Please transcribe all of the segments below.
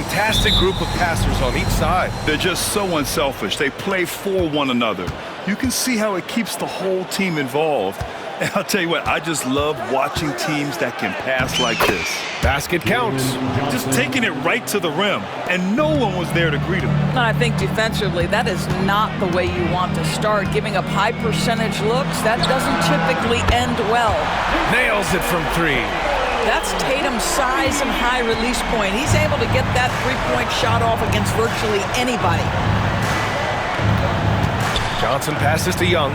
fantastic group of passers on each side. They're just so unselfish. They play for one another. You can see how it keeps the whole team involved. And I'll tell you what, I just love watching teams that can pass like this. Basket counts. Just taking it right to the rim, and no one was there to greet him. And I think defensively, that is not the way you want to start. Giving up high percentage looks, that doesn't typically end well. Nails it from three. That's Tatum's size and high release point. He's able to get that three-point shot off against virtually anybody. Johnson passes to Young.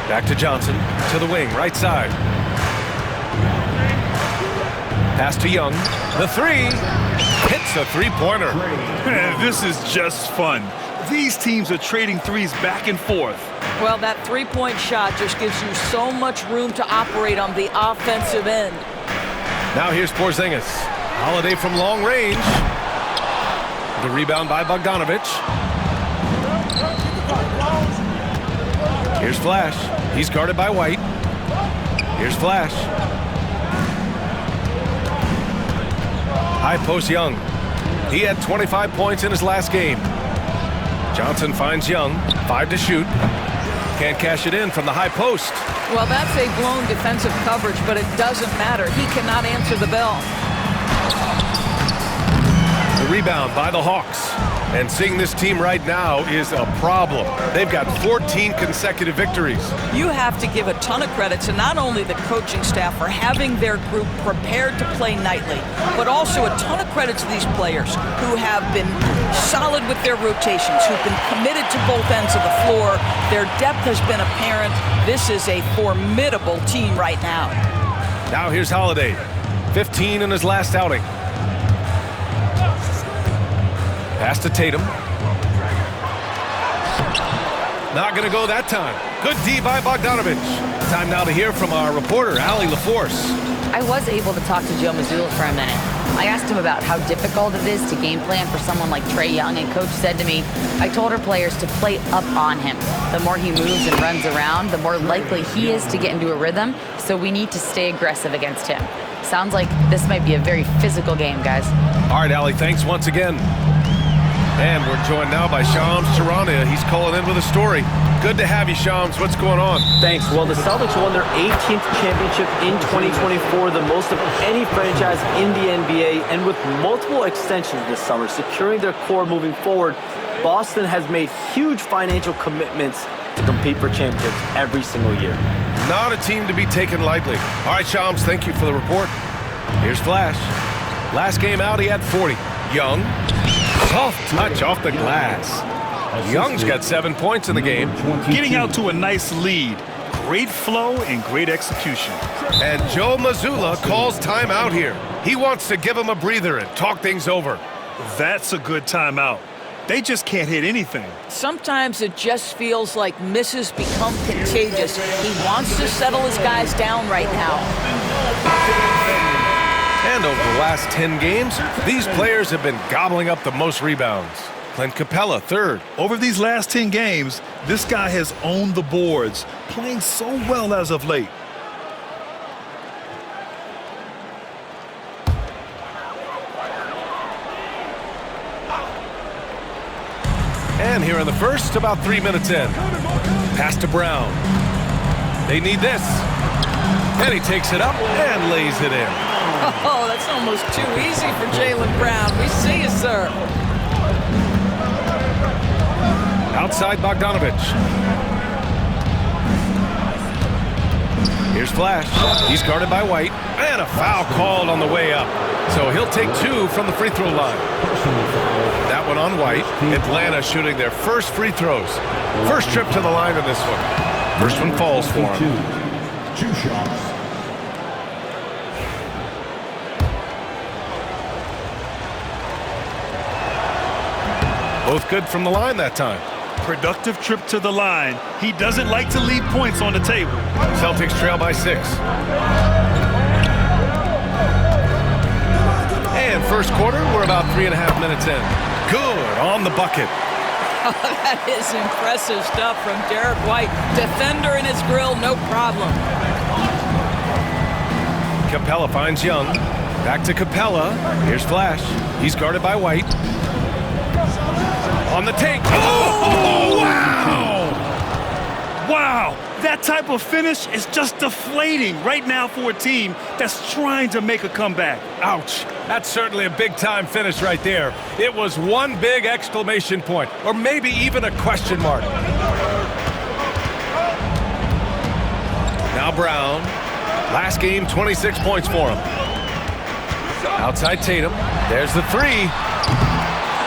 Back to Johnson, to the wing, right side. Pass to Young. The three. Hits a three-pointer. This is just fun. These teams are trading threes back and forth. Well, that three-point shot just gives you so much room to operate on the offensive end. Now here's Porzingis. Holiday from long range. The rebound by Bogdanovic. Here's Flash. He's guarded by White. Here's Flash. High post Young. He had 25 points in his last game. Johnson finds Young. 5 to shoot. Can't cash it in from the high post. Well, that's a blown defensive coverage, but it doesn't matter. He cannot answer the bell. The rebound by the Hawks. And seeing this team right now is a problem. They've got 14 consecutive victories. You have to give a ton of credit to not only the coaching staff for having their group prepared to play nightly, but also a ton of credit to these players who have been solid with their rotations, who've been committed to both ends of the floor. Their depth has been apparent. This is a formidable team right now. Now here's Holiday. 15 in his last outing. Pass to Tatum. Not going to go that time. Good D by Bogdanovic. Time now to hear from our reporter, Allie LaForce. I was able to talk to Joe Mazzulla for a minute. I asked him about how difficult it is to game plan for someone like Trae Young, and Coach said to me, I told our players to play up on him. The more he moves and runs around, the more likely he is to get into a rhythm, so we need to stay aggressive against him. Sounds like this might be a very physical game, guys. All right, Allie, thanks once again. And we're joined now by Shams Charania. He's calling in with a story. Good to have you, Shams. What's going on? Thanks. Well, the Celtics won their 18th championship in 2024, the most of any franchise in the NBA, and with multiple extensions this summer, securing their core moving forward, Boston has made huge financial commitments to compete for championships every single year. Not a team to be taken lightly. All right, Shams, thank you for the report. Here's Flash. Last game out, he had 40. Young. Soft touch off the glass. Young's got 7 points in the game. Getting out to a nice lead. Great flow and great execution. And Joe Mazzulla calls timeout here. He wants to give him a breather and talk things over. That's a good timeout. They just can't hit anything. Sometimes it just feels like misses become contagious. He wants to settle his guys down right now. And over the last 10 games, these players have been gobbling up the most rebounds. Clint Capella, third. Over these last 10 games, this guy has owned the boards, playing so well as of late. And here in the first, about 3 minutes in. Pass to Brown. They need this. And he takes it up and lays it in. Oh, that's almost too easy for Jaylen Brown. We see you, sir. Outside Bogdanovic. Here's Flash. He's guarded by White. And a foul called on the way up. So he'll take 2 from the free throw line. That one on White. Atlanta shooting their first free throws. First trip to the line in this one. First one falls for him. 2 shots. Both good from the line that time. Productive trip to the line. He doesn't like to leave points on the table. Celtics trail by 6. And first quarter, we're about 3.5 minutes in. Good on the bucket. Oh, that is impressive stuff from Derek White. Defender in his grill, no problem. Capella finds Young. Back to Capella. Here's Flash. He's guarded by White. On the take. Oh, wow! Wow, that type of finish is just deflating right now for a team that's trying to make a comeback. Ouch. That's certainly a big-time finish right there. It was one big exclamation point, or maybe even a question mark. Now Brown. Last game, 26 points for him. Outside Tatum. There's the three.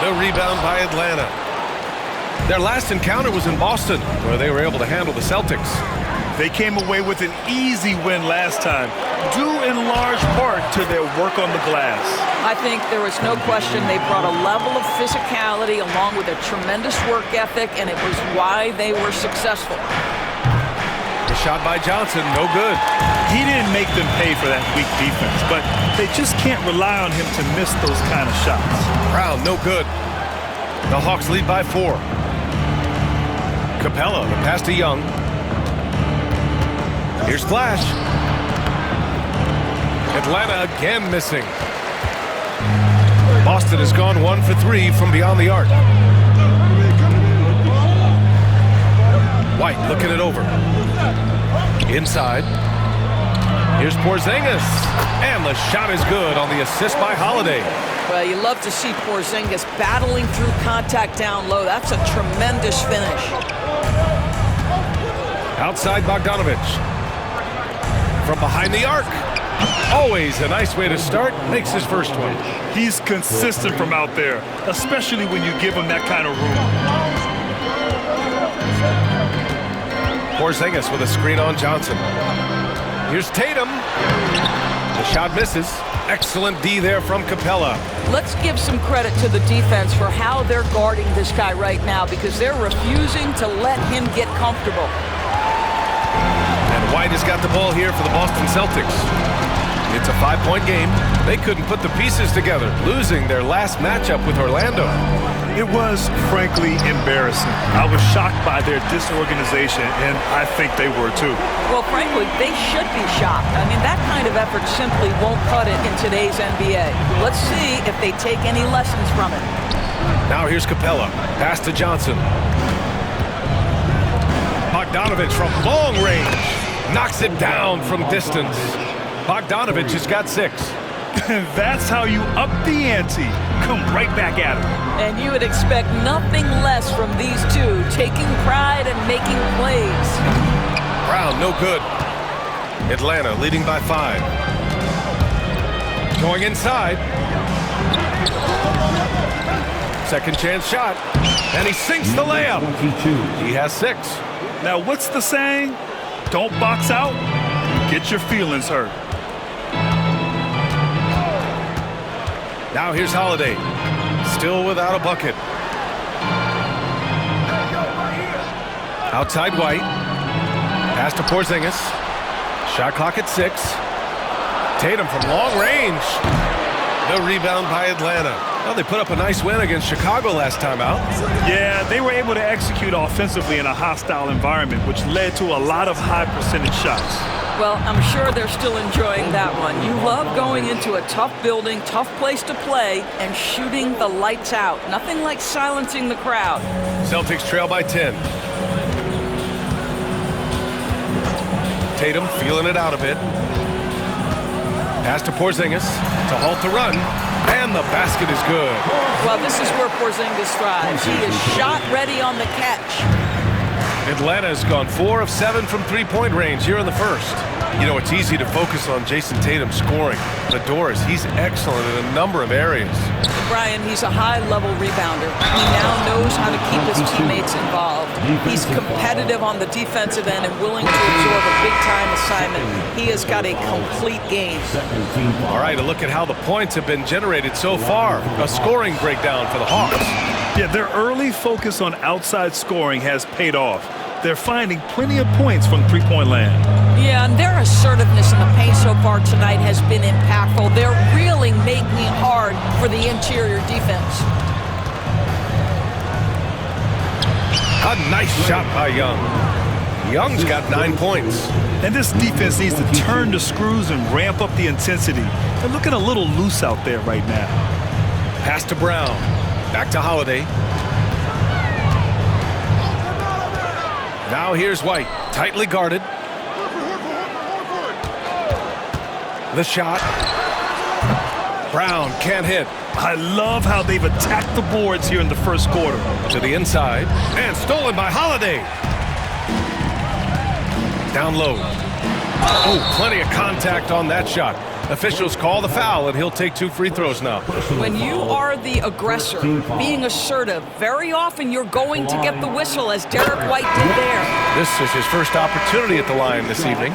The rebound by Atlanta. Their last encounter was in Boston, where they were able to handle the Celtics. They came away with an easy win last time, due in large part to their work on the glass. I think there was no question they brought a level of physicality along with a tremendous work ethic, and it was why they were successful. The shot by Johnson, no good. He didn't make them pay for that weak defense, but they just can't rely on him to miss those kind of shots. Brown, no good. The Hawks lead by 4. Capella, the pass to Young. Here's Flash. Atlanta again missing. Boston has gone 1 for 3 from beyond the arc. White looking it over. Inside. Here's Porzingis. And the shot is good on the assist by Holiday. Well, you love to see Porzingis battling through contact down low. That's a tremendous finish. Outside Bogdanovich. From behind the arc. Always a nice way to start. Makes his first one. He's consistent from out there, especially when you give him that kind of room. Porzingis with a screen on Johnson. Here's Tatum. The shot misses. Excellent D there from Capella. Let's give some credit to the defense for how they're guarding this guy right now, because they're refusing to let him get comfortable. And White has got the ball here for the Boston Celtics. It's a 5-point game. They couldn't put the pieces together, losing their last matchup with Orlando. It was, frankly, embarrassing. I was shocked by their disorganization, and I think they were too. Well, frankly, they should be shocked. I mean, that kind of effort simply won't cut it in today's NBA. Let's see if they take any lessons from it. Now here's Capella. Pass to Johnson. Bogdanovich from long range. Knocks it down from distance. Bogdanovich has got 6. That's how you up the ante. Come right back at him. And you would expect nothing less from these two, taking pride and making plays. Brown, no good. Atlanta leading by 5. Going inside. Second chance shot. And he sinks the layup. He has 6. Now, what's the saying? Don't box out, get your feelings hurt. Now here's Holiday. Still without a bucket. Outside White. Pass to Porzingis. Shot clock at 6. Tatum from long range. The rebound by Atlanta. Well, they put up a nice win against Chicago last time out. Yeah, they were able to execute offensively in a hostile environment, which led to a lot of high percentage shots. Well, I'm sure they're still enjoying that one. You love going into a tough building, tough place to play, and shooting the lights out. Nothing like silencing the crowd. Celtics trail by 10. Tatum feeling it out a bit. Pass to Porzingis to halt the run. And the basket is good. Well, this is where Porzingis thrives. He is shot ready on the catch. Atlanta has gone 4 of 7 from three-point range here in the first. You know, it's easy to focus on Jason Tatum scoring. The Doors, he's excellent in a number of areas. Brian, he's a high-level rebounder. He now knows how to keep his teammates involved. He's competitive on the defensive end and willing to absorb a big-time assignment. He has got a complete game. All right, a look at how the points have been generated so far. A scoring breakdown for the Hawks. Yeah, their early focus on outside scoring has paid off. They're finding plenty of points from three-point land. Yeah, and their assertiveness in the paint so far tonight has been impactful. They're really making it hard for the interior defense. A nice shot by Young. Young's got 9 points. And this defense needs to turn the screws and ramp up the intensity. They're looking a little loose out there right now. Pass to Brown. Back to Holiday. Now here's White. Tightly guarded. The shot. Brown can't hit. I love how they've attacked the boards here in the first quarter. To the inside. And stolen by Holiday. Down low. Oh, plenty of contact on that shot. Officials call the foul, and he'll take 2 free throws now. When you are the aggressor, being assertive, very often you're going to get the whistle, as Derek White did there. This is his first opportunity at the line this evening.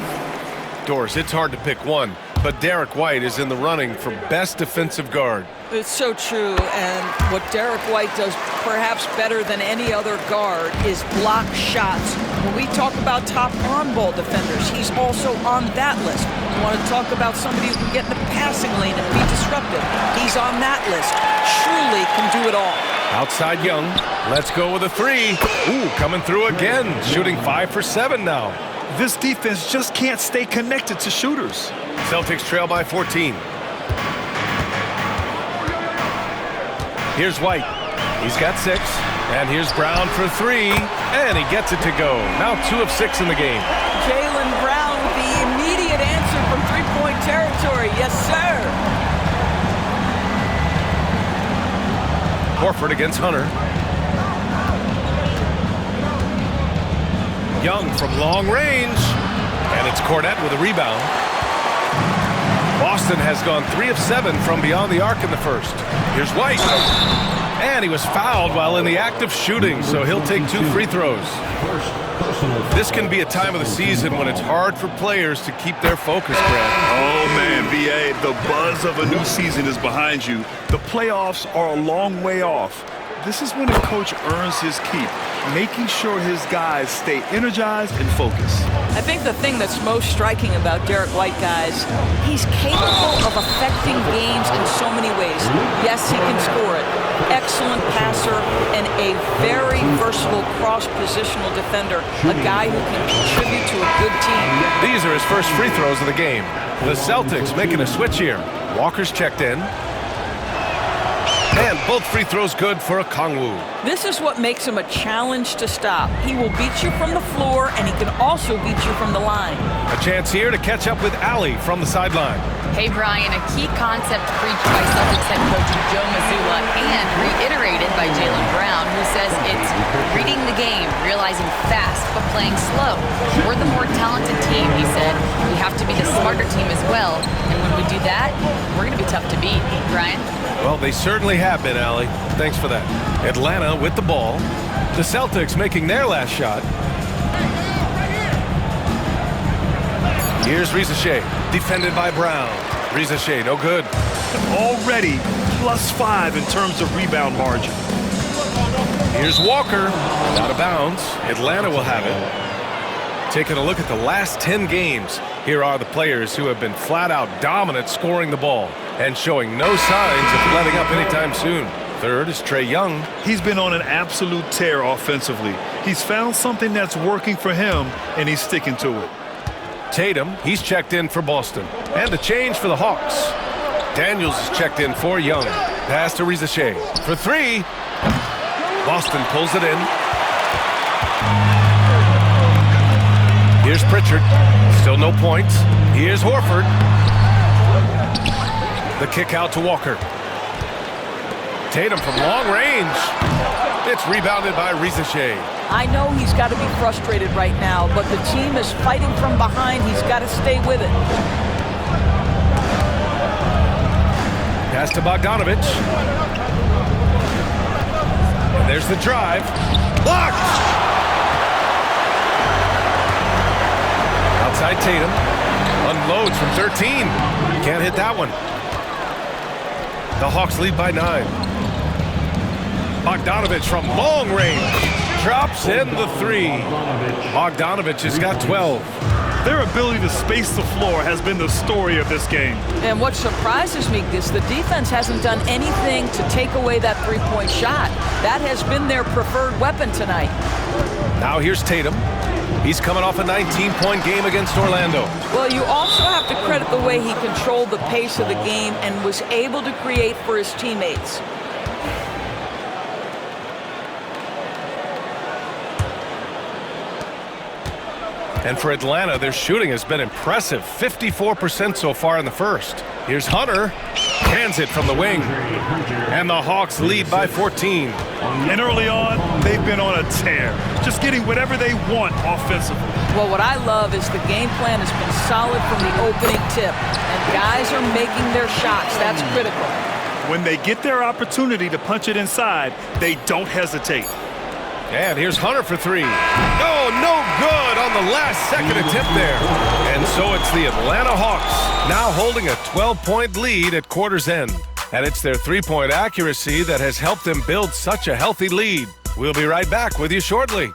Doris, it's hard to pick one, but Derek White is in the running for best defensive guard. It's so true, and what Derek White does perhaps better than any other guard is block shots. When we talk about top on-ball defenders, he's also on that list. You want to talk about somebody who can get in the passing lane and be disruptive. He's on that list. Truly can do it all. Outside Young. Let's go with a 3. Ooh, coming through again. Shooting 5 for 7 now. This defense just can't stay connected to shooters. Celtics trail by 14. Here's White. He's got 6. And here's Brown for 3. And he gets it to go. Now 2 of 6 in the game. Jaylen Brown with the immediate answer from three-point territory. Yes, sir. Horford against Hunter. Young from long range. And it's Cornette with a rebound. Boston has gone 3 of 7 from beyond the arc in the first. Here's White. And he was fouled while in the act of shooting, so he'll take 2 free throws. This can be a time of the season when it's hard for players to keep their focus, Brad. Oh, man, B.A., the buzz of a new season is behind you. The playoffs are a long way off. This is when a coach earns his keep, making sure his guys stay energized and focused. I think the thing that's most striking about Derek White, guys, he's capable of affecting games in so many ways. Yes, he can score it. Excellent passer and a very versatile cross-positional defender, a guy who can contribute to a good team. These are his first free throws of the game. The Celtics making a switch here. Walker's checked in. And both free throws good for Okongwu. This is what makes him a challenge to stop. He will beat you from the floor, and he can also beat you from the line. A chance here to catch up with Allie from the sideline. Hey, Brian, a key concept preached by Celtics head coach Joe Mazzulla and reiterated by Jaylen Brown, who says it's reading the game, realizing fast, but playing slow. We're the more talented team, he said. We have to be the smarter team as well. And when we do that, we're going to be tough to beat. Brian? Well, they certainly have been, Allie. Thanks for that. Atlanta with the ball. The Celtics making their last shot. Here's Rizachet, defended by Brown. Rizachet, no good. Already +5 in terms of rebound margin. Here's Walker, out of bounds. Atlanta will have it. Taking a look at the last 10 games, here are the players who have been flat-out dominant scoring the ball and showing no signs of letting up anytime soon. Third is Trae Young. He's been on an absolute tear offensively. He's found something that's working for him, and he's sticking to it. Tatum, he's checked in for Boston. And the change for the Hawks. Daniels is checked in for Young. Pass to Rizachet for 3. Boston pulls it in. Here's Pritchard. Still no points. Here's Horford. The kick out to Walker. Tatum from long range. It's rebounded by Rizachet. I know he's got to be frustrated right now, but the team is fighting from behind. He's got to stay with it. Pass to Bogdanovich. And there's the drive. Blocked! Outside Tatum. Unloads from 13. Can't hit that one. The Hawks lead by 9. Bogdanovich from long range. Drops in the 3. Bogdanovich has got 12. Their ability to space the floor has been the story of this game. And what surprises me is the defense hasn't done anything to take away that three-point shot. That has been their preferred weapon tonight. Now here's Tatum. He's coming off a 19-point game against Orlando. Well, you also have to credit the way he controlled the pace of the game and was able to create for his teammates. And for Atlanta, their shooting has been impressive. 54% so far in the first. Here's Hunter. Hands it from the wing. And the Hawks lead by 14. And early on, they've been on a tear. Just getting whatever they want offensively. Well, what I love is the game plan has been solid from the opening tip. And guys are making their shots. That's critical. When they get their opportunity to punch it inside, they don't hesitate. And here's Hunter for three. Oh, no good on the last second attempt there. And so it's the Atlanta Hawks now holding a 12-point lead at quarter's end. And it's their three-point accuracy that has helped them build such a healthy lead. We'll be right back with you shortly.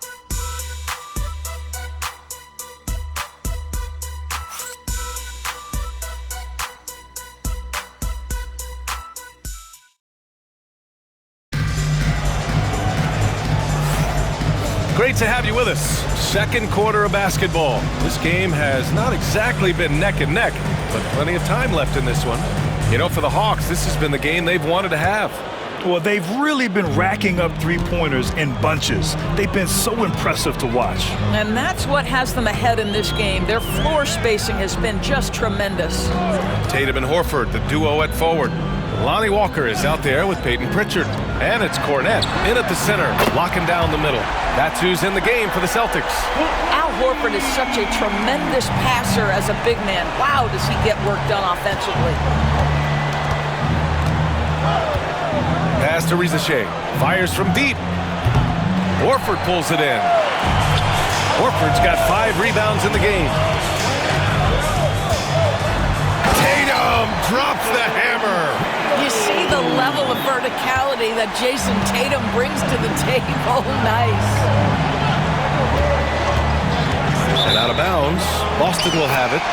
Great to have you with us. Second quarter of basketball. This game has not exactly been neck and neck, but plenty of time left in this one. You know, for the Hawks, this has been the game they've wanted to have. Well, they've really been racking up three-pointers in bunches. They've been so impressive to watch. And that's what has them ahead in this game. Their floor spacing has been just tremendous. Tatum and Horford, the duo at forward. Lonnie Walker is out there with Peyton Pritchard. And it's Cornette in at the center, locking down the middle. That's who's in the game for the Celtics. Al Horford is such a tremendous passer as a big man. Wow, does he get work done offensively. Pass to Rizachet. Fires from deep. Horford pulls it in. Horford's got 5 rebounds in the game. Tatum drops the hammer. You see the level of verticality that Jason Tatum brings to the table. Nice. And out of bounds, Boston will have it.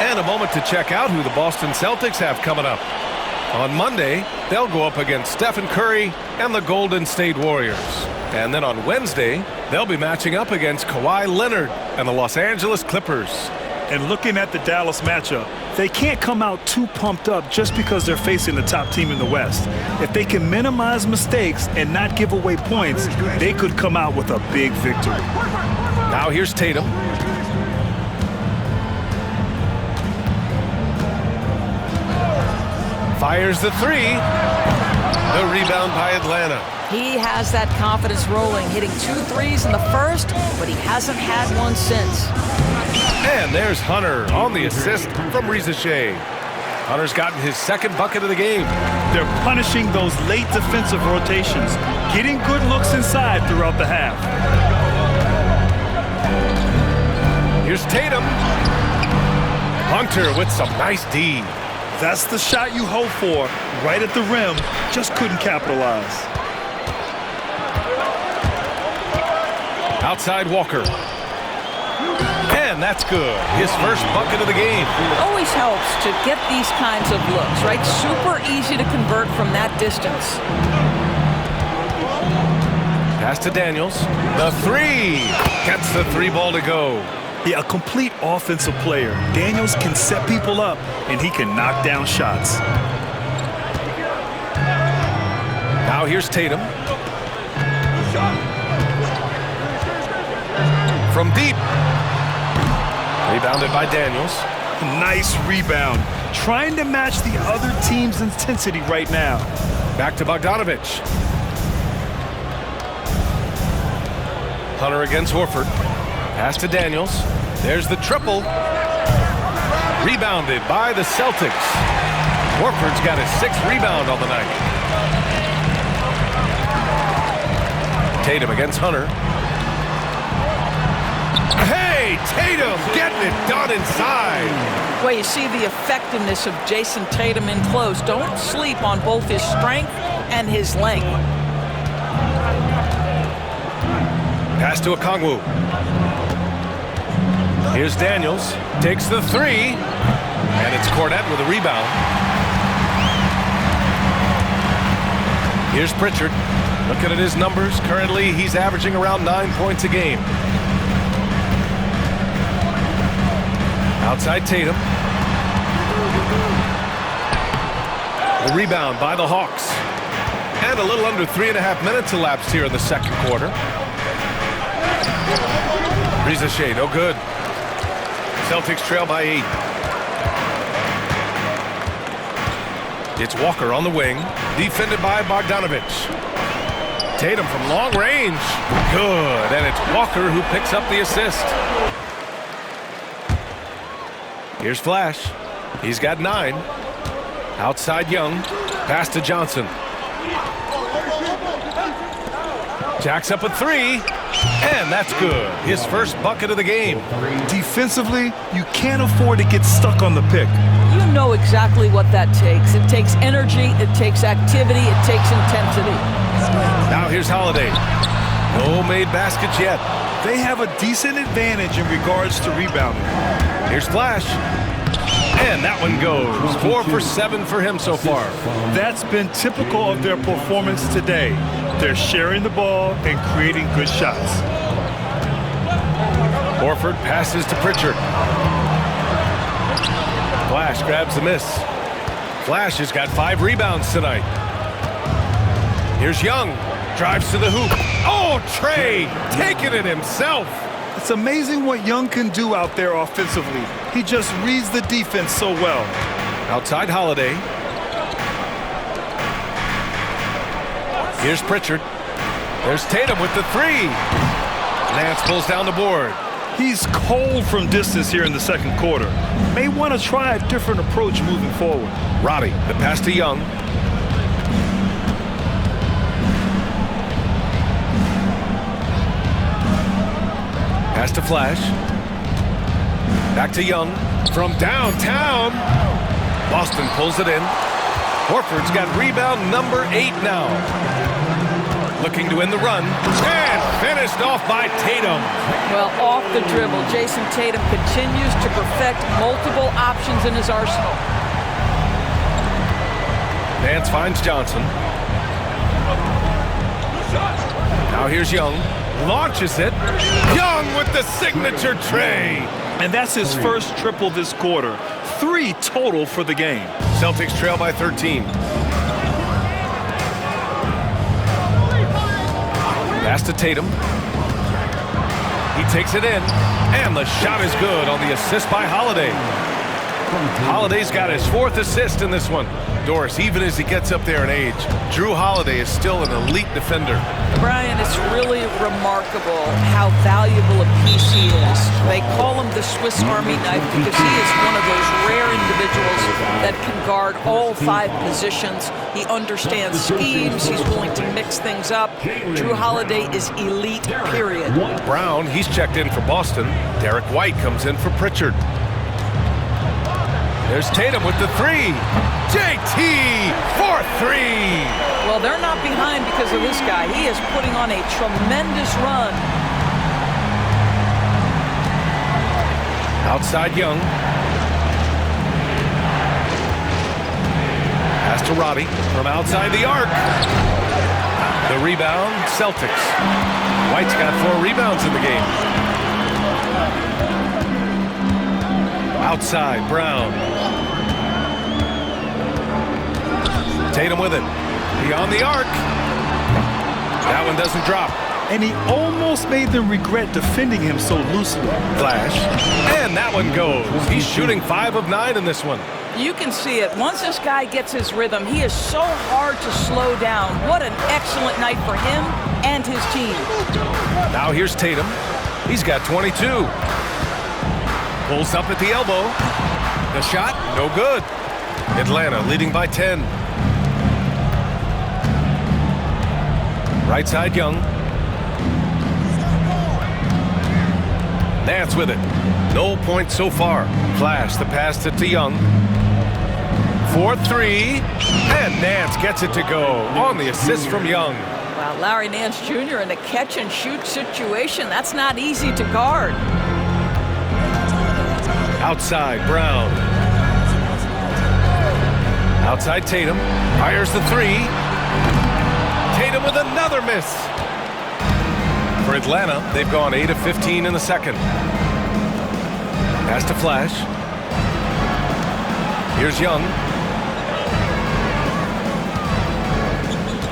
And a moment to check out who the Boston Celtics have coming up. On Monday, they'll go up against Stephen Curry and the Golden State Warriors. And then on Wednesday, they'll be matching up against Kawhi Leonard and the Los Angeles Clippers. And looking at the Dallas matchup, they can't come out too pumped up just because they're facing the top team in the West. If they can minimize mistakes and not give away points, they could come out with a big victory. Now here's Tatum. Fires the three. The rebound by Atlanta. He has that confidence rolling, hitting 2 threes in the first, but he hasn't had one since. And there's Hunter on the assist from Rizachet. Hunter's gotten his second bucket of the game. They're punishing those late defensive rotations, getting good looks inside throughout the half. Here's Tatum. Hunter with some nice D. That's the shot you hope for, right at the rim, just couldn't capitalize. Outside Walker. And that's good. His first bucket of the game. It always helps to get these kinds of looks, right? Super easy to convert from that distance. Pass to Daniels. The three. Gets the 3 ball to go. Yeah, a complete offensive player. Daniels can set people up, and he can knock down shots. Now here's Tatum. From deep. Rebounded by Daniels. Nice rebound. Trying to match the other team's intensity right now. Back to Bogdanovich. Hunter against Horford. Pass to Daniels. There's the triple. Rebounded by the Celtics. Horford's got his 6th rebound on the night. Tatum against Hunter. Hey, Tatum getting it done inside. Well, you see the effectiveness of Jason Tatum in close. Don't sleep on both his strength and his length. Pass to Okongwu. Here's Daniels. Takes the 3. And it's Cornette with a rebound. Here's Pritchard. Looking at his numbers, currently he's averaging around 9 points a game. Outside Tatum. The rebound by the Hawks. And a little under 3.5 minutes elapsed here in the second quarter. Ricochet, no good. Celtics trail by 8. It's Walker on the wing, defended by Bogdanovich. Tatum from long range. Good, and it's Walker who picks up the assist. Here's Flash. He's got 9. Outside Young. Pass to Johnson. Jacks up a 3. And that's good. His first bucket of the game. Defensively, you can't afford to get stuck on the pick. You know exactly what that takes. It takes energy, it takes activity, it takes intensity. Now here's Holiday. No made baskets yet. They have a decent advantage in regards to rebounding. Here's Flash. And that one goes. 4 for 7 for him so far. That's been typical of their performance today. They're sharing the ball and creating good shots. Horford passes to Pritchard. Flash grabs the miss. Flash has got 5 rebounds tonight. Here's Young. Drives to the hoop. Oh, Trey taking it himself. It's amazing what Young can do out there offensively. He just reads the defense so well. Outside Holiday. Here's Pritchard. There's Tatum with the 3. Nance pulls down the board. He's cold from distance here in the second quarter. May want to try a different approach moving forward. Roddy, the pass to Young. Pass to Flash. Back to Young. From downtown. Boston pulls it in. Horford's got rebound number 8 now. Looking to win the run. And finished off by Tatum. Well, off the dribble, Jason Tatum continues to perfect multiple options in his arsenal. Nance finds Johnson. Now here's Young. Launches it. Young with the signature tray. And that's his first triple this quarter. 3 total for the game. Celtics trail by 13. Pass to Tatum. He takes it in. And the shot is good on the assist by Holiday. Holiday's got his 4th assist in this one. Doris, even as he gets up there in age, Drew Holiday is still an elite defender. Brian, it's really remarkable how valuable a piece he is. They call him the Swiss Army knife because he is one of those rare individuals that can guard all 5 positions. He understands schemes. He's willing to mix things up. Drew Holiday is elite, period. Brown, he's checked in for Boston. Derek White comes in for Pritchard. There's Tatum with the 3. JT for 3. Well, they're not behind because of this guy. He is putting on a tremendous run. Outside Young. Pass to Roddy from outside the arc. The rebound, Celtics. White's got 4 rebounds in the game. Outside, Brown. Tatum with it. Beyond the arc. That one doesn't drop. And he almost made them regret defending him so loosely. Flash. And that one goes. He's shooting 5 of 9 in this one. You can see it. Once this guy gets his rhythm, he is so hard to slow down. What an excellent night for him and his team. Now here's Tatum. He's got 22. Pulls up at the elbow. The shot, no good. Atlanta leading by 10. Right side, Young. Nance with it. No points so far. Flash, the pass to Young. 4-3. And Nance gets it to go on the assist from Young. Wow, Larry Nance Jr. in a catch-and-shoot situation. That's not easy to guard. Outside, Brown. Outside, Tatum. Fires the 3. Tatum with another miss. For Atlanta, they've gone 8 of 15 in the second. Pass to Flash. Here's Young.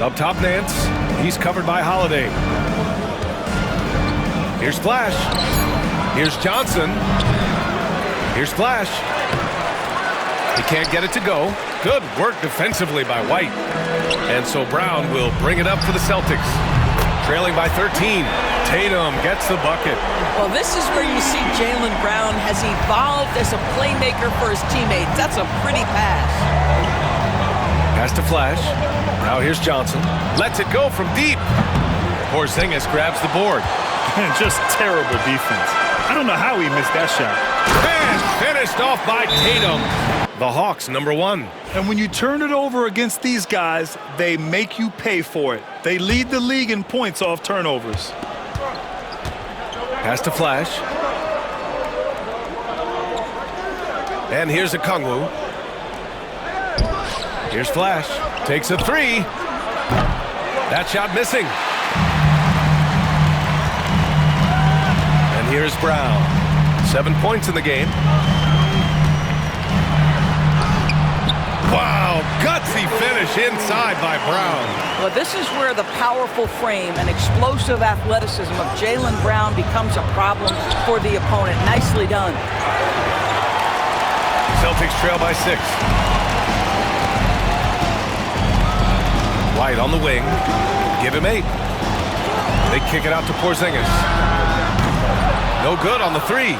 Up top, Nance. He's covered by Holiday. Here's Flash. Here's Johnson. Here's Flash. He can't get it to go. Good work defensively by White. And so Brown will bring it up for the Celtics. Trailing by 13. Tatum gets the bucket. Well, this is where you see Jaylen Brown has evolved as a playmaker for his teammates. That's a pretty pass. Pass to Flash. Now here's Johnson. Lets it go from deep. Porzingis grabs the board. Just terrible defense. I don't know how he missed that shot. And finished off by Tatum. The Hawks, number 1. And when you turn it over against these guys, they make you pay for it. They lead the league in points off turnovers. Pass to Flash. And here's a Kongwu. Here's Flash. Takes a 3. That shot missing. And here's Brown. 7 points in the game. Wow, gutsy finish inside by Brown. Well, this is where the powerful frame and explosive athleticism of Jaylen Brown becomes a problem for the opponent. Nicely done. Celtics trail by 6. White on the wing. Give him 8. They kick it out to Porzingis. No good on the 3.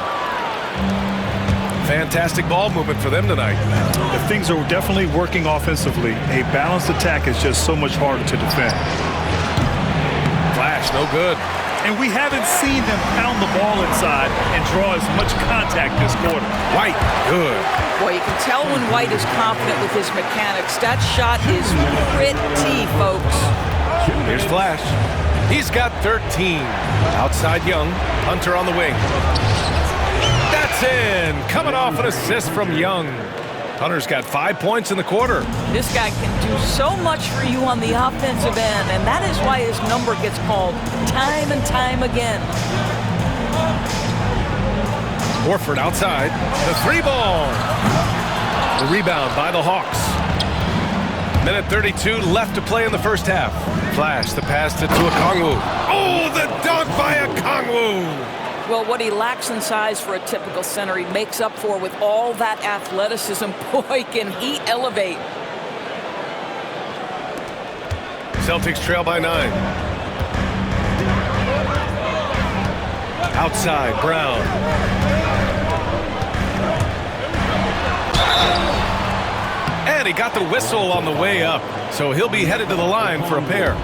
Fantastic ball movement for them tonight. The things are definitely working offensively. A balanced attack is just so much harder to defend. Flash, no good. And we haven't seen them pound the ball inside and draw as much contact this quarter. White, good. Boy, you can tell when White is confident with his mechanics. That shot is pretty, folks. Here's Flash. He's got 13. Outside Young. Hunter on the wing. That's in. Coming off an assist from Young. Hunter's got 5 points in the quarter. This guy can do so much for you on the offensive end, and that is why his number gets called time and time again. Horford outside. The 3-ball. The rebound by the Hawks. Minute 32 left to play in the first half. Flash, the pass to Kongwu. Oh, the dunk by Kongwu. Well, what he lacks in size for a typical center, he makes up for with all that athleticism. Boy, can he elevate. Celtics trail by 9. Outside, Brown. And he got the whistle on the way up, so he'll be headed to the line for a pair.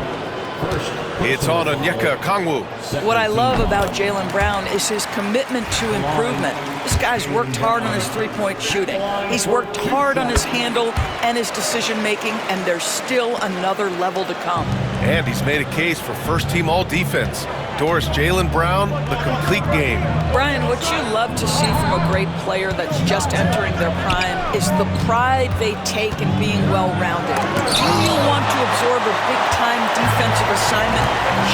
It's on Onyeka Kongwu. What I love about Jaylen Brown is his commitment to improvement. This guy's worked hard on his three-point shooting. He's worked hard on his handle and his decision-making, and there's still another level to come. And he's made a case for first-team all-defense. Doris, Jaylen Brown, the complete game. Brian, what you love to see from a great player that's just entering their prime is the pride they take in being well-rounded. Do you want to absorb a big-time defensive assignment?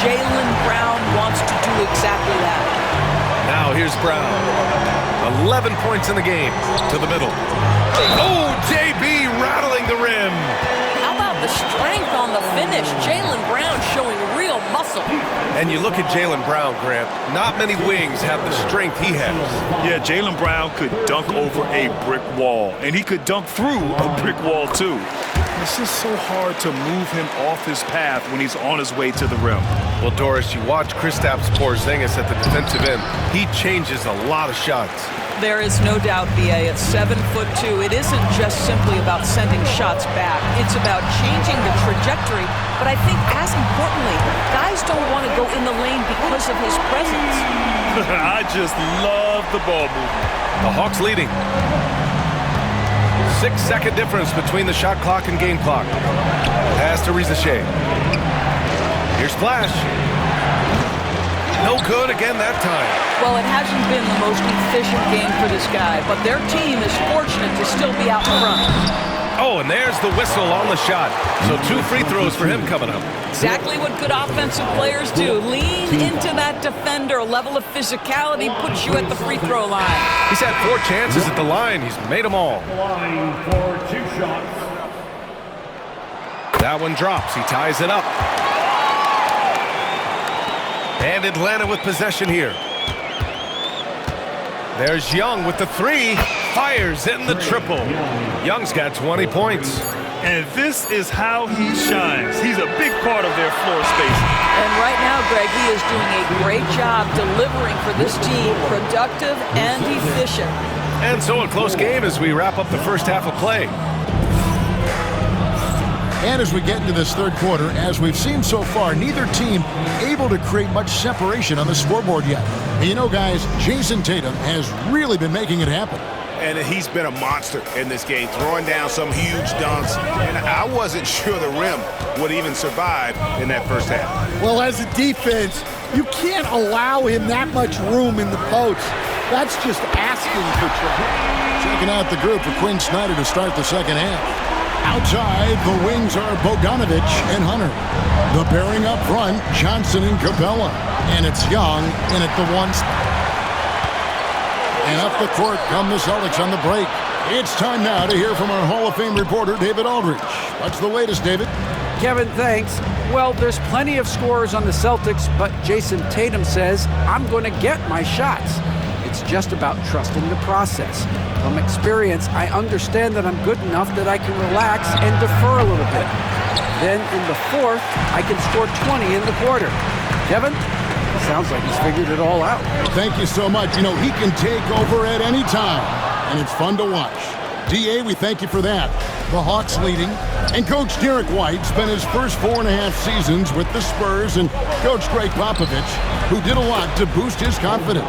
Jaylen Brown wants to do exactly that. Now here's Brown. 11 points in the game. To the middle. Oh, JB rattling the rim. How about the strength on the finish? Jaylen Brown showing real muscle. And you look at Jaylen Brown, Grant. Not many wings have the strength he has. Yeah, Jaylen Brown could dunk over a brick wall, and he could dunk through a brick wall, too. It's just so hard to move him off his path when he's on his way to the rim. Well, Doris, you watch Kristaps Porzingis at the defensive end. He changes a lot of shots. There is no doubt, B.A. At 7'2", it isn't just simply about sending shots back. It's about changing the trajectory. But I think, as importantly, guys don't want to go in the lane because of his presence. I just love the ball movement. The Hawks leading. 6-second difference between the shot clock and game clock. Pass to Rizachet. Here's Flash. No good again that time. Well, it hasn't been the most efficient game for this guy, but their team is fortunate to still be out in front. Oh, and there's the whistle on the shot. So 2 free throws for him coming up. Exactly what good offensive players do. Lean into that defender. A level of physicality puts you at the free throw line. He's had 4 chances at the line. He's made them all. Line for 2 shots. That one drops. He ties it up. And Atlanta with possession here. There's Young with the 3. Fires in the triple. Young's got 20 points. And this is how he shines. He's a big part of their floor space. And right now, Greg, he is doing a great job delivering for this team, productive and efficient. And so a close game as we wrap up the first half of play. And as we get into this third quarter, as we've seen so far, neither team able to create much separation on the scoreboard yet. And you know, guys, Jason Tatum has really been making it happen. And he's been a monster in this game, throwing down some huge dunks. And I wasn't sure the rim would even survive in that first half. Well, as a defense, you can't allow him that much room in the post. That's just asking for trouble. Checking out the group for Quinn Snyder to start the second half. Outside, the wings are Bogdanovich and Hunter. The pairing up front, Johnson and Capella. And it's Young in at the 1 spot. And up the court come the Celtics on the break. It's time now to hear from our Hall of Fame reporter, David Aldridge. What's the latest, David? Kevin, thanks. Well, there's plenty of scorers on the Celtics, but Jason Tatum says, I'm going to get my shots. It's just about trusting the process. From experience, I understand that I'm good enough that I can relax and defer a little bit. Then in the fourth, I can score 20 in the quarter. Kevin? Sounds like he's figured it all out. Thank you so much. You know, he can take over at any time, and it's fun to watch. DA, we thank you for that. The Hawks leading, and Coach Derek White spent his first 4.5 seasons with the Spurs and Coach Greg Popovich, who did a lot to boost his confidence.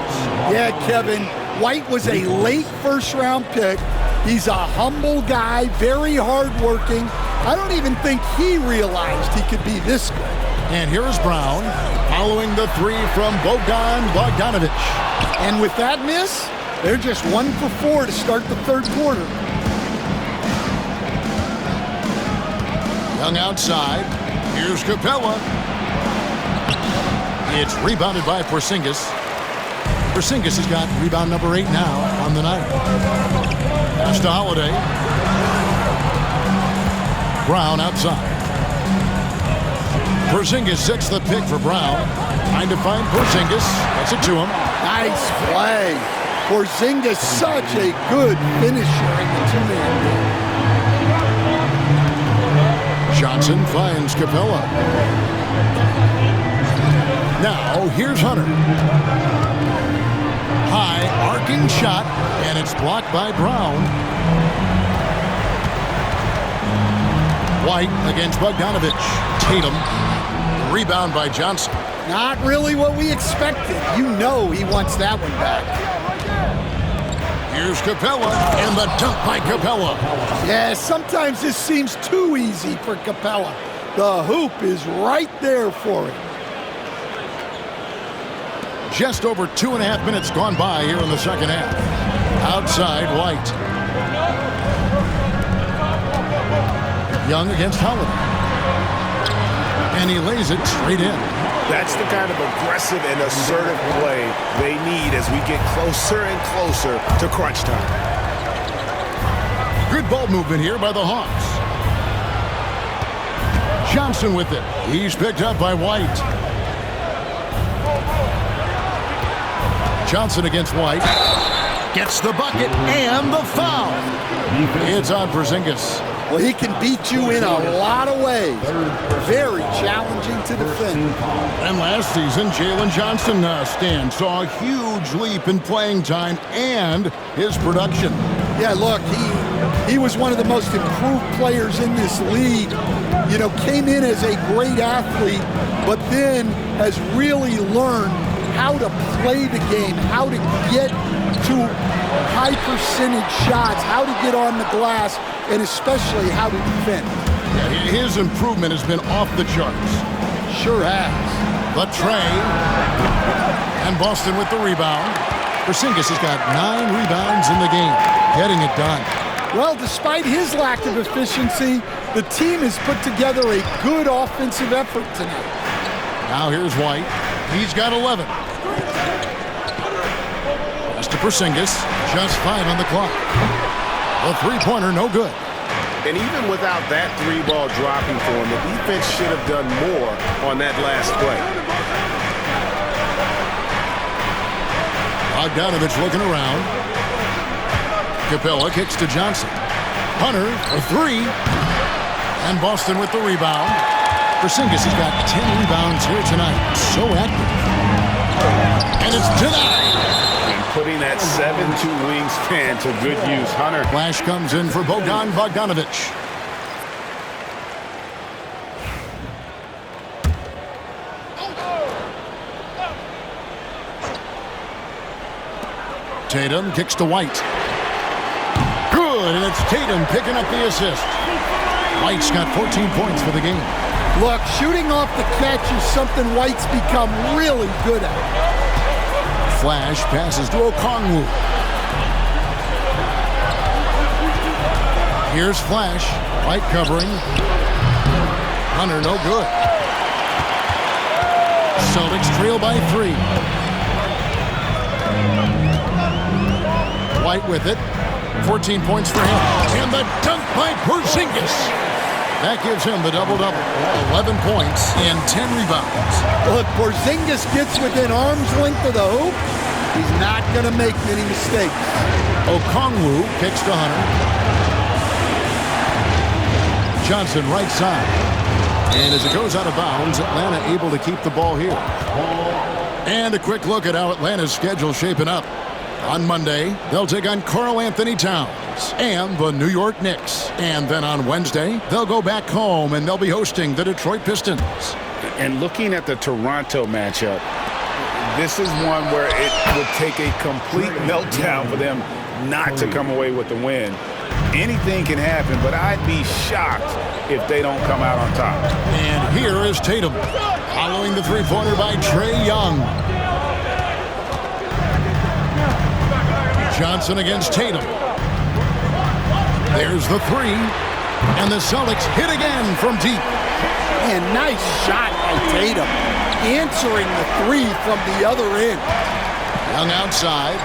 Yeah, Kevin, White was a late first-round pick. He's a humble guy, very hardworking. I don't even think he realized he could be this good. And here is Brown, following the 3 from Bogdanovich. And with that miss, they're just 1 for 4 to start the third quarter. Young outside. Here's Capella. It's rebounded by Porzingis. Porzingis has got rebound number 8 now on the night. Pass to Holiday. Brown outside. Porzingis sets the pick for Brown. Trying to find Porzingis. Gets it to him. Nice play. Porzingis, such a good finisher in the two-man game. Johnson finds Capella. Now, here's Hunter. High, arcing shot, and it's blocked by Brown. White against Bogdanovich. Tatum. Rebound by Johnson. Not really what we expected. You know he wants that one back. Here's Capella, and the dunk by Capella. Yeah, sometimes this seems too easy for Capella. The hoop is right there for him. Just over 2.5 minutes gone by here in the second half. Outside, White. Young against Holiday. And he lays it straight in. That's the kind of aggressive and assertive play they need as we get closer and closer to crunch time. Good ball movement here by the Hawks. Johnson with it. He's picked up by White. Johnson against White. Gets the bucket and the foul. It's on Porzingis. Well, he can beat you in a lot of ways. Very challenging to defend. And last season, Jalen Johnson saw a huge leap in playing time and his production. Yeah, look, he was one of the most improved players in this league. You know, came in as a great athlete, but then has really learned how to play the game, how to get to high percentage shots, how to get on the glass, and especially how to defend. Yeah, his improvement has been off the charts. Sure has. The tray. And Boston with the rebound. Porzingis has got 9 rebounds in the game, getting it done. Well, despite his lack of efficiency, the team has put together a good offensive effort tonight. Now here's White. He's got 11. Pass to Porzingis. Just 5 on the clock. The three-pointer, no good. And even without that three ball dropping for him, the defense should have done more on that last play. Bogdanovich looking around. Capella kicks to Johnson. Hunter for 3. And Boston with the rebound. Porzingis has got 10 rebounds here tonight. So active. And it's denied. And putting that 7'2" wingspan to good use. Hunter. Flash comes in for Bogdanovich. Tatum kicks to White. Good, and it's Tatum picking up the assist. White's got 14 points for the game. Look, shooting off the catch is something White's become really good at. Flash passes to Okongwu. Here's Flash. White covering. Hunter, no good. Celtics trail by 3. White with it. 14 points for him. And the dunk by Porzingis. That gives him the double-double. 11 points and 10 rebounds. Look, Porzingis gets within arm's length of the hoop. He's not going to make many mistakes. Okongwu kicks to Hunter. Johnson right side. And as it goes out of bounds, Atlanta able to keep the ball here. And a quick look at how Atlanta's schedule shaping up. On Monday, they'll take on Karl Anthony Towns and the New York Knicks. And then on Wednesday, they'll go back home and they'll be hosting the Detroit Pistons. And looking at the Toronto matchup, this is one where it would take a complete meltdown for them not to come away with the win. Anything can happen, but I'd be shocked if they don't come out on top. And here is Tatum, following the three-pointer by Trae Young. Johnson against Tatum. There's the 3. And the Celtics hit again from deep. And nice shot by Tatum. Answering the 3 from the other end. Young outside.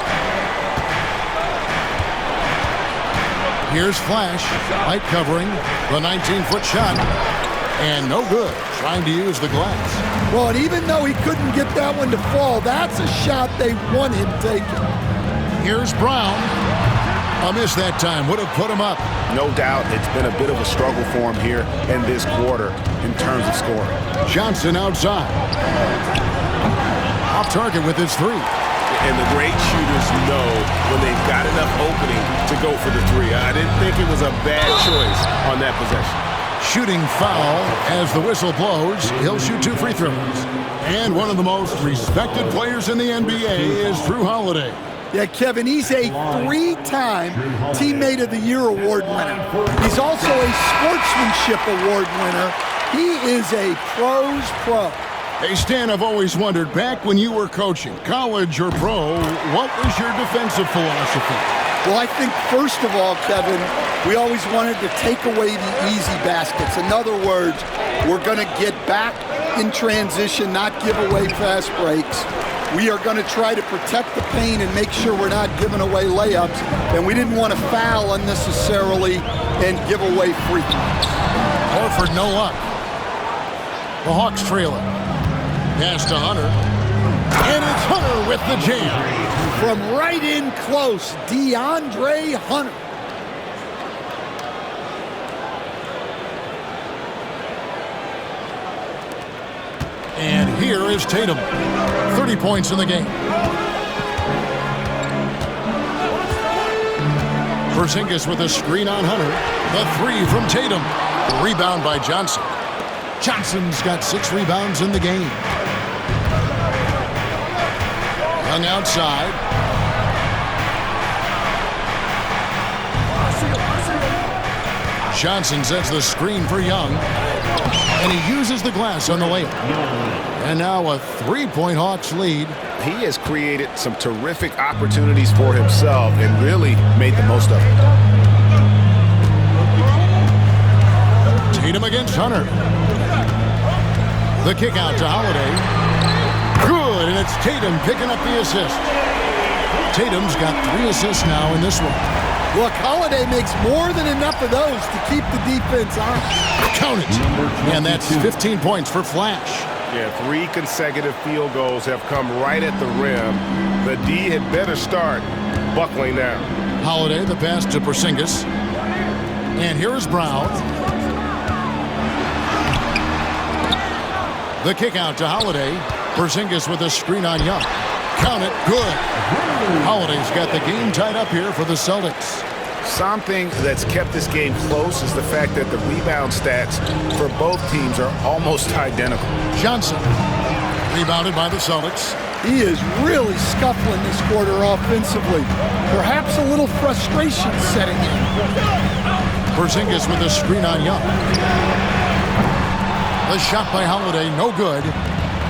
Here's Flash. White covering. The 19-foot shot. And no good. Trying to use the glass. Well, and even though he couldn't get that one to fall, that's a shot they want him taking. Here's Brown. A miss that time would have put him up. No doubt it's been a bit of a struggle for him here in this quarter in terms of scoring. Johnson outside. Off target with his 3. And the great shooters know when they've got enough opening to go for the 3. I didn't think it was a bad choice on that possession. Shooting foul as the whistle blows. He'll shoot 2 free throws. And one of the most respected players in the NBA is Drew Holiday. Yeah, Kevin, he's a 3-time Teammate of the Year award winner. He's also a Sportsmanship Award winner. He is a pro's pro. Hey, Stan, I've always wondered, back when you were coaching, college or pro, what was your defensive philosophy? Well, I think, first of all, Kevin, we always wanted to take away the easy baskets. In other words, we're going to get back in transition, not give away fast breaks. We are going to try to protect the paint and make sure we're not giving away layups. And we didn't want to foul unnecessarily and give away free throws. Horford, no luck. The Hawks trailing. Pass to Hunter. And it's Hunter with the jam. From right in close, DeAndre Hunter. And here is Tatum. 30 points in the game. Porzingis with a screen on Hunter. The 3 from Tatum. Rebound by Johnson. Johnson's got 6 rebounds in the game. Young outside. Johnson sets the screen for Young. And he uses the glass on the layup. And now a 3-point Hawks lead. He has created some terrific opportunities for himself and really made the most of it. Tatum against Hunter. The kick out to Holiday. Good, and it's Tatum picking up the assist. Tatum's got 3 assists now in this one. Look, Holiday makes more than enough of those to keep the defense on. Count it. And that's 15 points for Flash. Yeah, 3 consecutive field goals have come right at the rim. The D had better start buckling down. Holiday, the pass to Porzingis. And here is Brown. The kick out to Holiday. Porzingis with a screen on Young. Count it. Good. Holiday's got the game tied up here for the Celtics. Something that's kept this game close is the fact that the rebound stats for both teams are almost identical. Johnson, rebounded by the Celtics. He is really scuffling this quarter offensively. Perhaps a little frustration setting in. Porzingis with a screen on Young. The shot by Holiday, no good.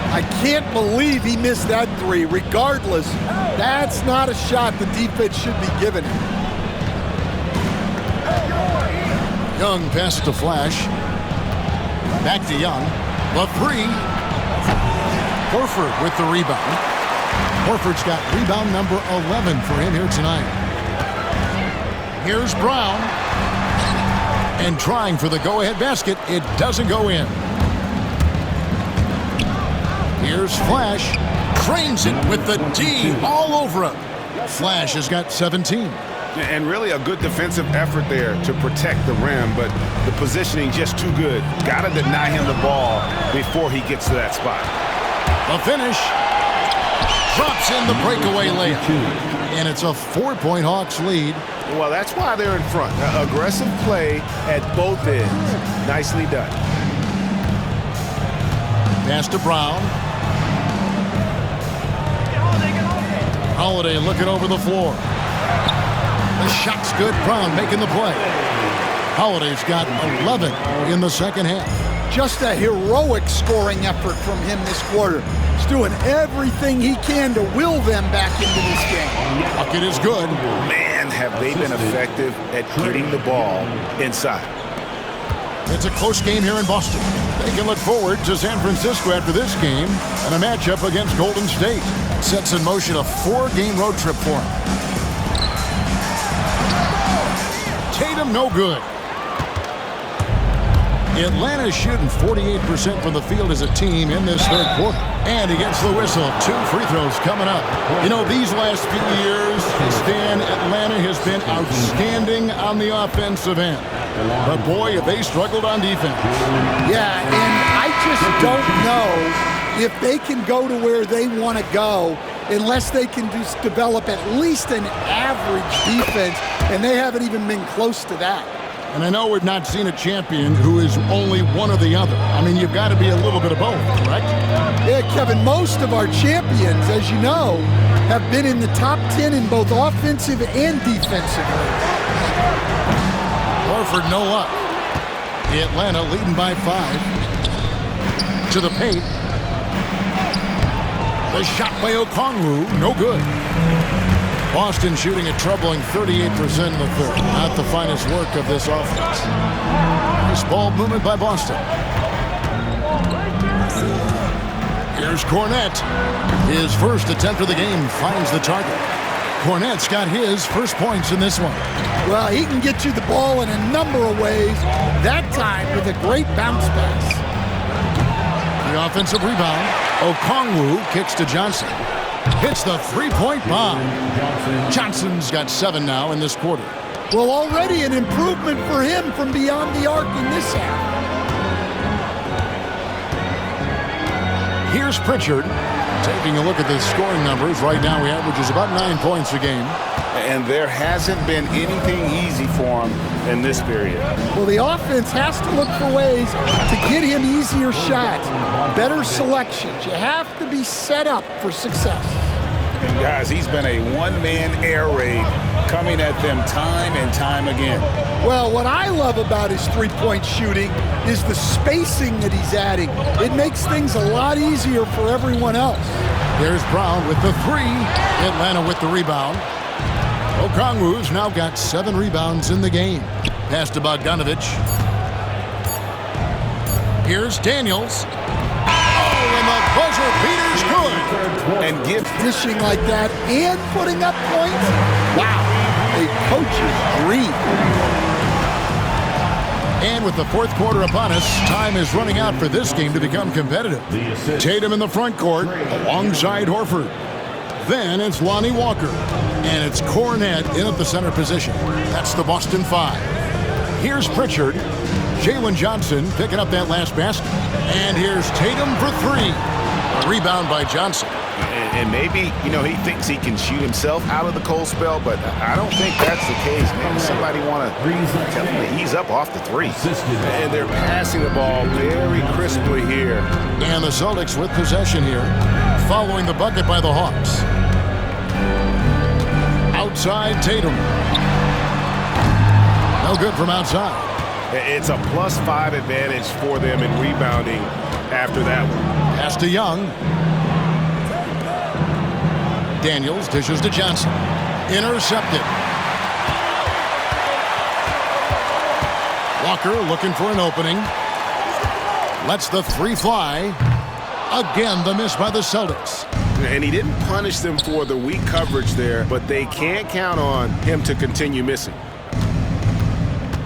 I can't believe he missed that 3. Regardless, that's not a shot the defense should be giving him. Young passes to Flash. Back to Young. The 3. Horford with the rebound. Horford's got rebound number 11 for him here tonight. Here's Brown. And trying for the go-ahead basket. It doesn't go in. Here's Flash. Trains it with the D all over him. Flash has got 17. And really a good defensive effort there to protect the rim, but the positioning just too good. Got to deny him the ball before he gets to that spot. The finish. Drops in the breakaway layup. And it's a 4-point Hawks lead. Well, that's why they're in front. Aggressive play at both ends. Nicely done. Pass to Brown. Holiday looking over the floor. The shot's good. Brown making the play. Holiday's got 11 in the second half. Just a heroic scoring effort from him this quarter. He's doing everything he can to will them back into this game. Bucket is good. Man, have they been effective at getting the ball inside. It's a close game here in Boston. They can look forward to San Francisco after this game and a matchup against Golden State. Sets in motion a 4-game road trip for him. Tatum, no good. Atlanta's shooting 48% from the field as a team in this third quarter. And he gets the whistle. 2 free throws coming up. You know, these last few years, Stan, Atlanta has been outstanding on the offensive end. But boy, have they struggled on defense. Yeah, and I just don't know if they can go to where they want to go unless they can just develop at least an average defense, and they haven't even been close to that. And I know we've not seen a champion who is only one or the other. I mean, you've got to be a little bit of both, correct? Yeah, Kevin, most of our champions, as you know, have been in the top 10 in both offensive and defensive. Horford, no luck. Atlanta leading by 5. To the paint. The shot by Okongwu, no good. Boston shooting a troubling 38% in the third. Not the finest work of this offense. Nice ball movement by Boston. Here's Cornette. His first attempt of the game finds the target. Cornette's got his first points in this one. Well, he can get you the ball in a number of ways. That time with a great bounce pass. The offensive rebound. Okongwu kicks to Johnson. Hits the 3-point bomb. Johnson's got 7 now in this quarter. Well, already an improvement for him from beyond the arc in this half. Here's Pritchard. Taking a look at the scoring numbers, right now he averages about 9 points a game. And there hasn't been anything easy for him in this period. Well, the offense has to look for ways to get him easier shots, better selections. You have to be set up for success. And guys, he's been a one-man air raid coming at them time and time again. Well, what I love about his three-point shooting is the spacing that he's adding. It makes things a lot easier for everyone else. There's Brown with the 3. Atlanta with the rebound. Okongwu's now got 7 rebounds in the game. Pass to Bogdanovich. Here's Daniels. Oh, and the buzzer beater's good. And give Dishing like that and putting up points. Wow, a coach's dream. And with the fourth quarter upon us, time is running out for this game to become competitive. Tatum in the front court alongside Horford. Then it's Lonnie Walker. And it's Cornette in at the center position. That's the Boston Five. Here's Pritchard. Jalen Johnson picking up that last basket. And here's Tatum for three. A rebound by Johnson. and maybe, you know, he thinks he can shoot himself out of the cold spell, but I don't think that's the case, man. Somebody want to tell him to ease up off the three. And they're passing the ball very crisply here. And the Celtics with possession here, following the bucket by the Hawks. Outside Tatum. No good from outside. It's a +5 advantage for them in rebounding after that one. Pass to Young. Daniels dishes to Johnson. Intercepted. Walker looking for an opening. Lets the three fly. Again, the miss by the Celtics. And he didn't punish them for the weak coverage there, but they can't count on him to continue missing.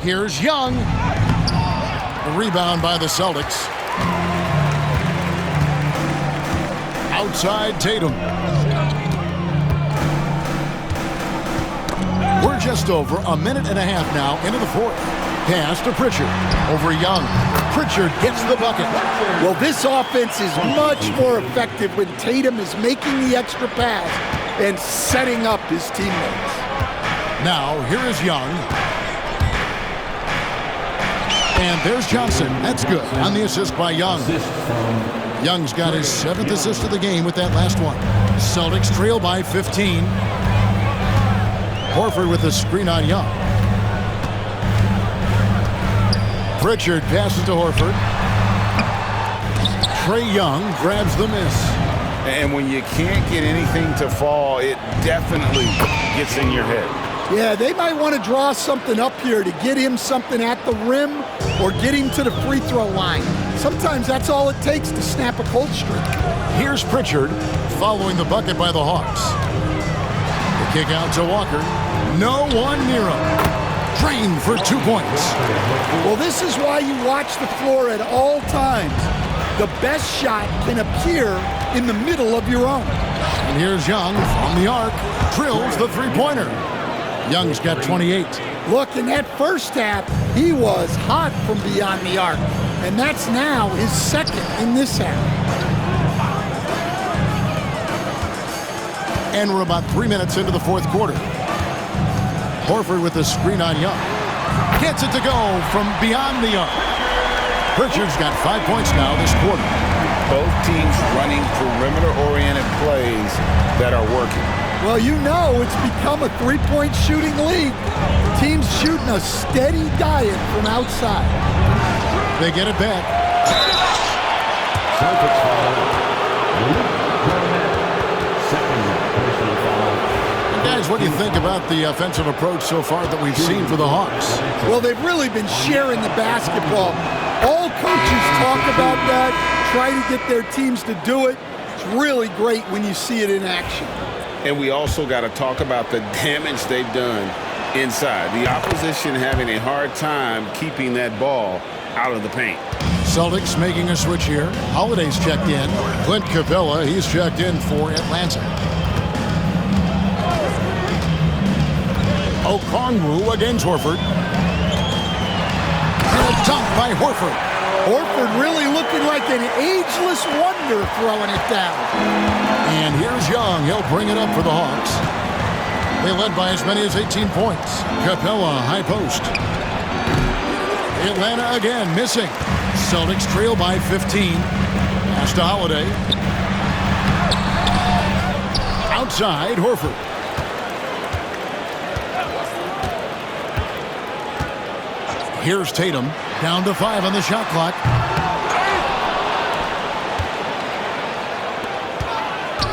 Here's Young. The rebound by the Celtics. Outside Tatum. We're just over a minute and a half now into the fourth. Pass to Pritchard. Over Young. Pritchard gets the bucket. Well, this offense is much more effective when Tatum is making the extra pass and setting up his teammates. Now, here is Young. And there's Johnson. That's good on the assist by Young. Young's got his 7th assist of the game with that last one. Celtics trail by 15. Horford with the screen on Young. Pritchard passes to Horford. Trae Young grabs the miss. And when you can't get anything to fall, it definitely gets in your head. Yeah, they might want to draw something up here to get him something at the rim or get him to the free throw line. Sometimes that's all it takes to snap a cold streak. Here's Pritchard following the bucket by the Hawks. The kick out to Walker. No one near him. Drained for 2 points. Well, this is why you watch the floor at all times. The best shot can appear in the middle of your own. And here's Young from the arc. Drills the three-pointer. Young's got 28. Look, in that first half, he was hot from beyond the arc. And that's now his 2nd in this half. And we're about 3 minutes into the fourth quarter. Horford with the screen on Young. Gets it to go from beyond the arc. Pritchard's got 5 points now this quarter. Both teams running perimeter-oriented plays that are working. Well, you know it's become a three-point shooting league. Teams shooting a steady diet from outside. They get it back. And guys, what do you think about the offensive approach so far that we've seen for the Hawks? Well, they've really been sharing the basketball. All coaches talk about that, try to get their teams to do it. It's really great when you see it in action. And we also got to talk about the damage they've done inside. The opposition having a hard time keeping that ball out of the paint. Celtics making a switch here. Holiday's checked in. Clint Capella, he's checked in for Atlanta. Okongwu against Horford. And a dunk by Horford. Horford really looking like an ageless wonder throwing it down. And here's Young. He'll bring it up for the Hawks. They led by as many as 18 points. Capella, high post. Atlanta again missing. Celtics trail by 15. Pass to Holiday. Outside, Horford. Here's Tatum. Down to 5 on the shot clock.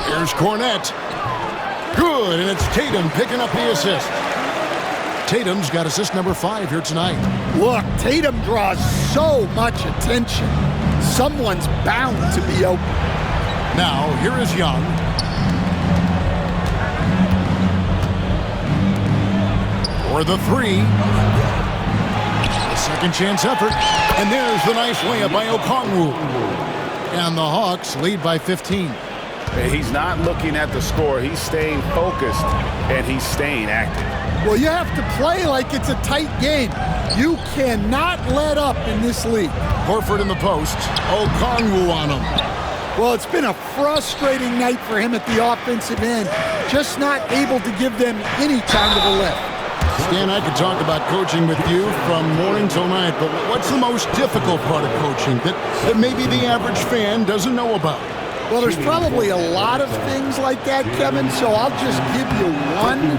Here's Cornette. Good, and it's Tatum picking up the assist. Tatum's got assist number 5 here tonight. Look, Tatum draws so much attention. someone's bound to be open. Now, here is Young. For the three. A second chance effort. And there's the nice layup by Okongwu. And the Hawks lead by 15. He's not looking at the score. He's staying focused, and he's staying active. Well, you have to play like it's a tight game. You cannot let up in this league. Horford in the post. Okongwu on him. Well, it's been a frustrating night for him at the offensive end. Just not able to give them any kind of a lift. Stan, I could talk about coaching with you from morning till night, but what's the most difficult part of coaching that maybe the average fan doesn't know about? Well, there's probably a lot of things like that, Kevin, so I'll just give you one.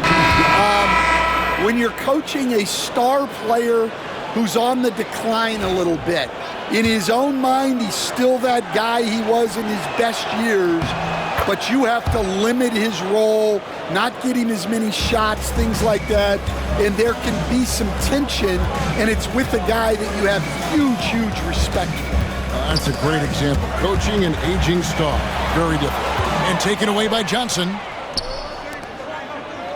When you're coaching a star player who's on the decline a little bit, in his own mind, he's still that guy he was in his best years, but you have to limit his role, not getting as many shots, things like that, and there can be some tension, and it's with a guy that you have huge respect for. That's a great example. Coaching an aging star. Very different. And taken away by Johnson.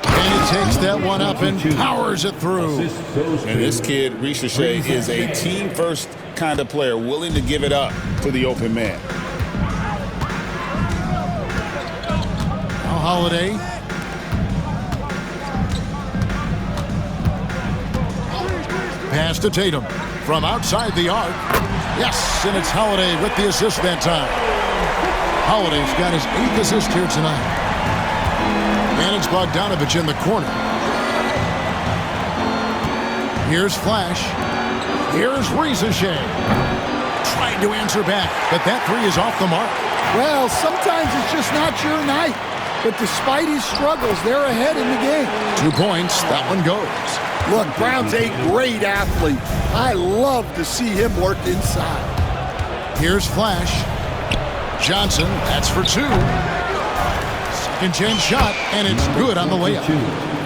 And he takes that one up and powers it through. And this kid, Ricochet, is a team-first kind of player, willing to give it up to the open man. Now Holiday. Pass to Tatum. From outside the arc. Yes, and it's Holiday with the assist that time. Holiday's got his 8th assist here tonight. And it's Bogdanovich in the corner. Here's Flash. Here's Ricochet. Tried to answer back, but that three is off the mark. Well, sometimes it's just not your night. But despite his struggles, they're ahead in the game. 2 points. That one goes. Look, Brown's a great athlete. I love to see him work inside. Here's Flash. Johnson, that's for 2. Second chance shot, and it's good on the layup.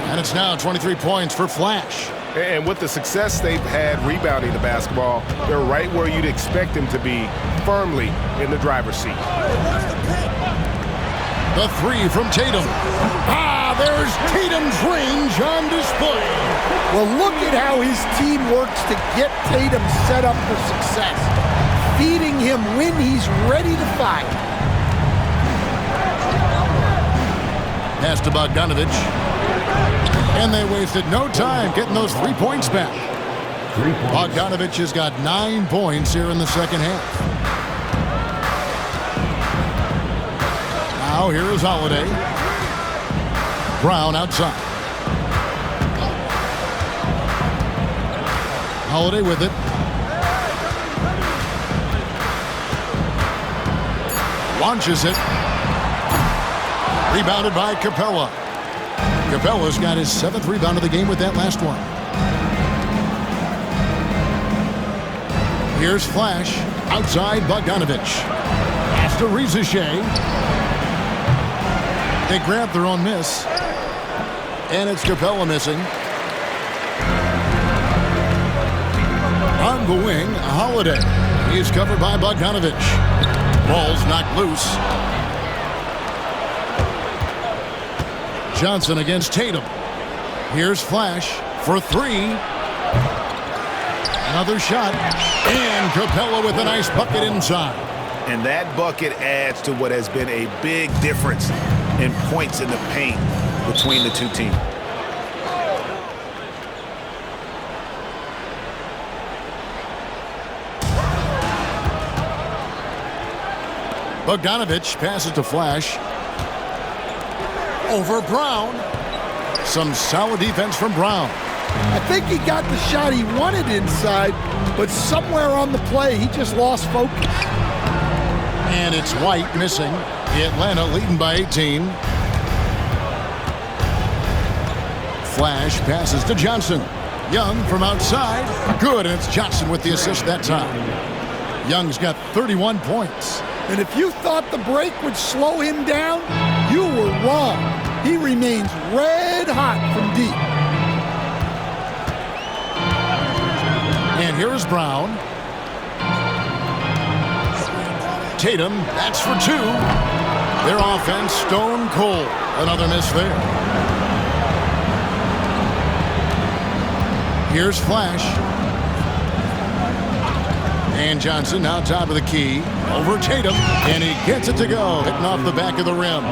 And it's now 23 points for Flash. And with the success they've had rebounding the basketball, they're right where you'd expect them to be, firmly in the driver's seat. The three from Tatum. There's Tatum's range on display. Well, look at how his team works to get Tatum set up for success. Feeding him when he's ready to fire. Pass to Bogdanovich. And they wasted no time getting those 3 points back. Bogdanovich has got 9 points here in the second half. Now here is Holiday. Brown outside. Holiday with it. Launches it. Rebounded by Capella. Capella's got his 7th rebound of the game with that last one. Here's Flash. Outside Bogdanovich. Pass to Ricochet. They grab their own miss. And it's Capella missing. On the wing, Holiday. He's covered by Bogdanovich. Ball's knocked loose. Johnson against Tatum. Here's Flash for 3. Another shot. And Capella with a nice bucket inside. And that bucket adds to what has been a big difference in points in the paint between the two teams. Bogdanovich passes to Flash. Over Brown. Some solid defense from Brown. I think he got the shot he wanted inside, but somewhere on the play, he just lost focus. And it's White missing. Atlanta leading by 18. Flash passes to Johnson. Young from outside. Good, and it's Johnson with the assist that time. Young's got 31 points. And if you thought the break would slow him down, you were wrong. He remains red hot from deep. And here's Brown. Tatum, that's for 2. Their offense stone cold. Another miss there. Here's Flash. And Johnson now top of the key. Over Tatum. And he gets it to go. Hitting off the back of the rim.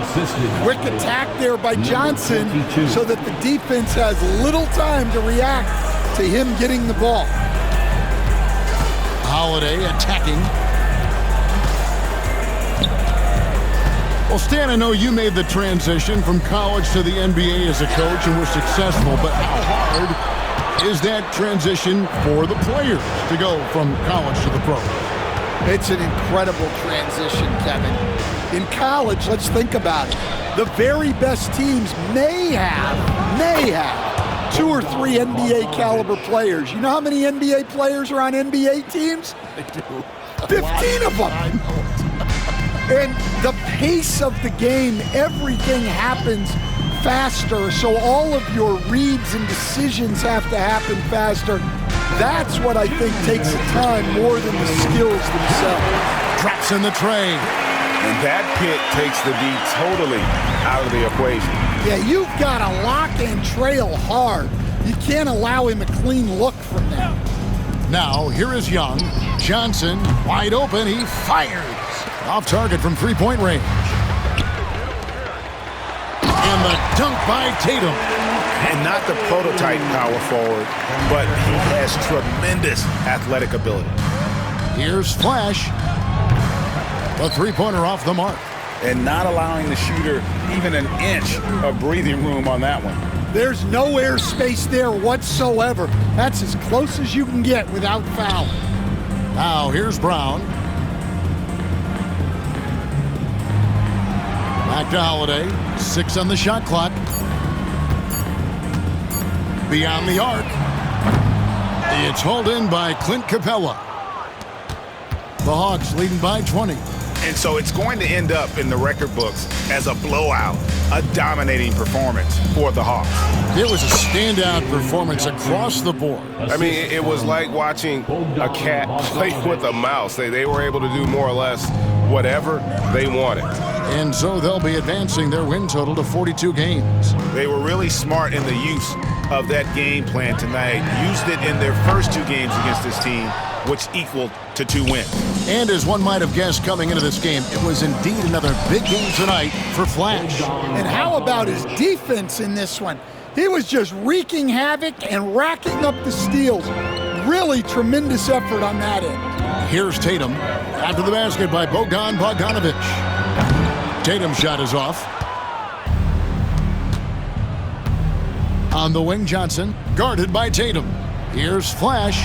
Quick attack there by Johnson so that the defense has little time to react to him getting the ball. Holiday attacking. Well, Stan, I know you made the transition from college to the NBA as a coach and were successful, but how hard is that transition for the players to go from college to the pros? It's an incredible transition, Kevin. In college, let's think about it. The very best teams may have 2 or 3 NBA caliber players. You know how many NBA players are on NBA teams? 15 of them. And the pace of the game, everything happens faster, so all of your reads and decisions have to happen faster. That's what I think takes the time more than the skills themselves. Drops in the tray. And that pick takes the D totally out of the equation. Yeah, you've got to lock and trail hard. You can't allow him a clean look from there. Now, here is Young. Johnson, wide open, he fires. Off target from three-point range. And the dunk by Tatum. And not the prototype power forward, but he has tremendous athletic ability. Here's Flash. The three-pointer off the mark. And not allowing the shooter even an inch of breathing room on that one. There's no airspace there whatsoever. That's as close as you can get without fouling. Now here's Brown. Back to Holiday. 6 on the shot clock. Beyond the arc. It's hauled in by Clint Capella. The Hawks leading by 20. And so it's going to end up in the record books as a blowout, a dominating performance for the Hawks. It was a standout performance across the board. I mean, it was like watching a cat play with a mouse. They were able to do more or less whatever they wanted. And so they'll be advancing their win total to 42 games. They were really smart in the use of that game plan tonight. Used it in their first 2 games against this team, which equaled to 2 wins. And as one might have guessed coming into this game, it was indeed another big game tonight for Flash. And how about his defense in this one? He was just wreaking havoc and racking up the steals. Really tremendous effort on that end. Here's Tatum. After the basket by Bogdanovic. Tatum's shot is off. On the wing, Johnson, guarded by Tatum. Here's Flash.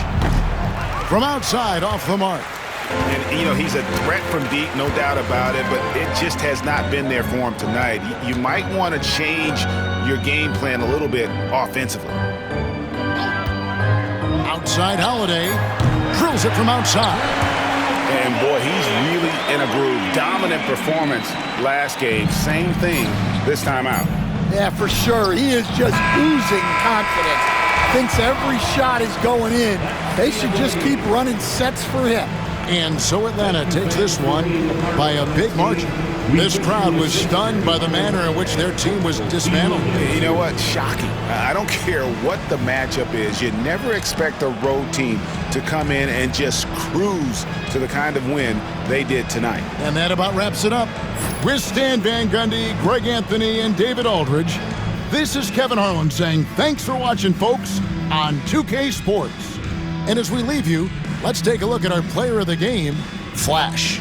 From outside, off the mark. And, you know, he's a threat from deep, no doubt about it, but it just has not been there for him tonight. You might want to change your game plan a little bit offensively. Outside Holiday. Drills it from outside. And, boy, he's really in a groove. Dominant performance last game. Same thing this time out. Yeah, for sure. He is just oozing confidence. Thinks every shot is going in. They should just keep running sets for him. And so Atlanta takes this one by a big margin. This crowd was stunned by the manner in which their team was dismantled. You know what? Shocking. I don't care what the matchup is. You never expect a road team to come in and just cruise to the kind of win they did tonight. And that about wraps it up. With Stan Van Gundy, Greg Anthony, and David Aldridge, this is Kevin Harlan saying thanks for watching, folks, on 2K Sports. And as we leave you, let's take a look at our player of the game, Flash.